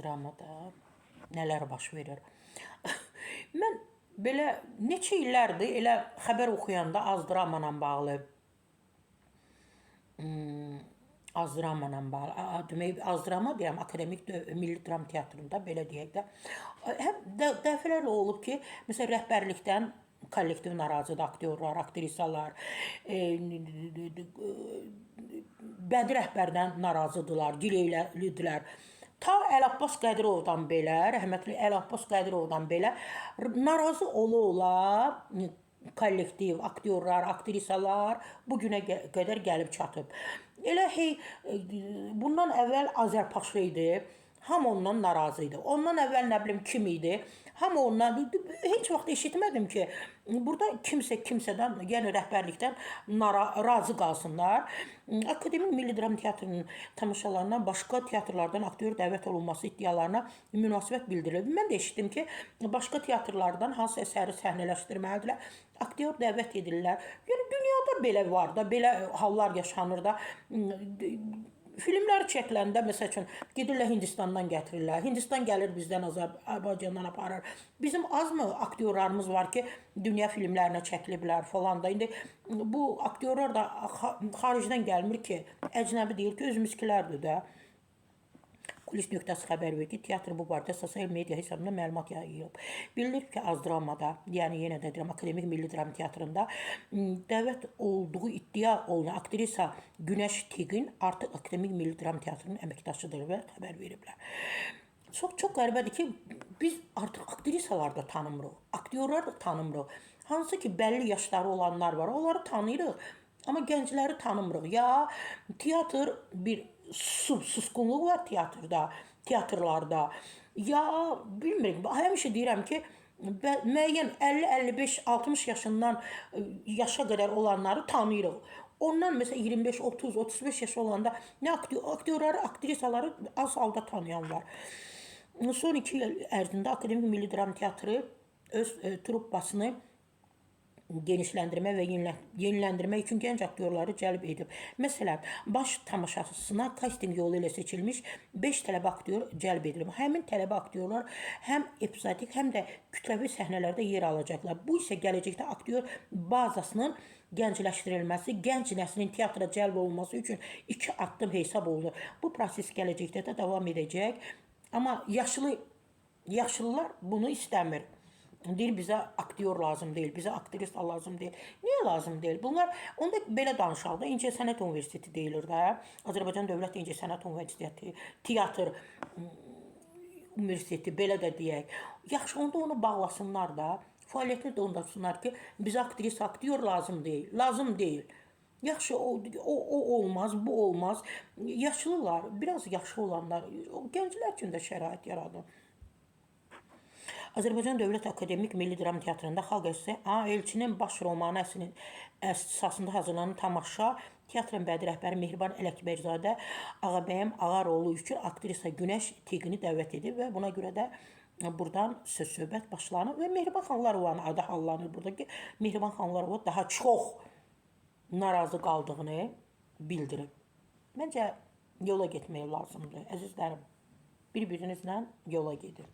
Azdramada nələr baş verir. Mən belə neçə illərdir elə xəbər oxuyanda Azdramla bağlı demək Azdrama deyirəm, Akademik Milli Dram Teatrında belə deyək də. Həm dəfələrlə olub ki, məsələn rəhbərlikdən kollektiv narazıdır, aktyorlar, aktrisalar, bədii rəhbərdən narazıdırlar, gileylidilər. Ta Əlabbas Qədirovdan belə, rəhmətli Əlabbas Qədirovdan belə narazı ola kollektiv, aktyorlar, aktrisalar bu günə qədər gəlib çatıb. Elə bundan əvvəl Azərpaşa idi. Hamı ondan narazı idi. Ondan əvvəl nə bilim kim idi? Hamı ondan heç vaxt eşitmədim ki, burada kimsə kimsədən, yəni rəhbərlikdən razı qalsınlar. Akademik Milli Dram Teatrının tamaşalarına başqa teatrlardan aktyor dəvət olunması iddialarına münasibət bildirilib. Mən də eşitdim ki, başqa teatrlardan hansı əsəri səhnələşdirməlidirlər, aktyor dəvət edirlər. Yəni dünyada belə var da, belə hallar yaşanır da. Filmlər çəkiləndə, məsəl üçün, gedirlər Hindistandan gətirirlər. Hindistan gəlir bizdən Azərbaycandan aparır. Bizim azmı aktyorlarımız var ki, dünya filmlərinə çəkiliblər falan da. İndi bu aktyorlar da xaricdən gəlmir ki, əcnəbi deyil ki, özümüzkilərdir də. Kulis nöqtəsi xəbər verir ki, teatr bu barədə sosial media hesabında məlumat yayıb. Bildirilir ki, Azdramada, yəni yenə də deyirəm, Akademik Milli Dram Teatrında dəvət olduğu iddia olunan aktrisa Günəş Tiqin artıq Akademik Milli Dram Teatrının əməkdaşıdır və xəbər veriblər. Çox qəribədir ki, biz artıq aktrisalar da tanımırıq, aktyorlar da tanımırıq. Hansı ki, bəlli yaşları olanlar var, onları tanıyırıq. Amma gəncləri tanımırıq. Ya teatr bir susqunluq var teatrlarda. Ya bilmirik, həmişə deyirəm ki, müəyyən 50, 55, 60 yaşından yaşa qədər olanları tanıyırıq. Ondan məsələn 25, 30, 35 yaş olanda nə aktyorları, aktrisaları az halda tanıyan var. Son 2 il ərzində Akademik Milli Dram Teatrı öz truppasını genişləndirmə və yeniləndirmək üçün gənc aktyorları cəlb edib. Məsələn, baş tamaşasına kasting yolu ilə seçilmiş 5 tələbə aktyor cəlb edilib. Həmin tələbə aktyorlar həm epizodik, həm də kütləvi səhnələrdə yer alacaqlar. Bu isə gələcəkdə aktyor bazasının gəncləşdirilməsi, gənc nəslin teatra cəlb olunması üçün 2 addım hesab olunur. Bu proses gələcəkdə də davam edəcək. Amma yaşlılar bunu istəmir. Deyir, bizə aktyor lazım deyil, bizə aktrisa lazım deyil. Niyə lazım deyil? Bunlar, onda belə danışaq da, İncəsənət Universiteti deyilir də. Azərbaycan Dövlət İncəsənət Universiteti, Teatr Universiteti, belə də deyək. Yaxşı, onda onu bağlasınlar da, fəaliyyətini də ondasınlar ki, bizə aktrisa, aktyor lazım deyil, lazım deyil. Yaxşı, o olmaz, bu olmaz. Yaşlılar, biraz yaxşı olanlar, gənclər üçün də şərait yaradır. Azərbaycan Dövlət Akademik Milli Dram Teatrında xalq əsəri Elçinin baş romanı əsasında hazırlanan tamaşa teatrın bədii rəhbəri Mehriban Ələkbərzadə Ağabəyim Ağaroğlu üçün aktrisa Günəş Tiqini dəvət edib və buna görə də buradan söz-söhbət başlanır və Mehriban Xanlarovanın adı hallanır burada ki, Mehriban Xanlarova daha çox narazı qaldığını bildirib. Məncə yola getmək lazımdır. Əzizlərim, bir-birinizlə yola gedin.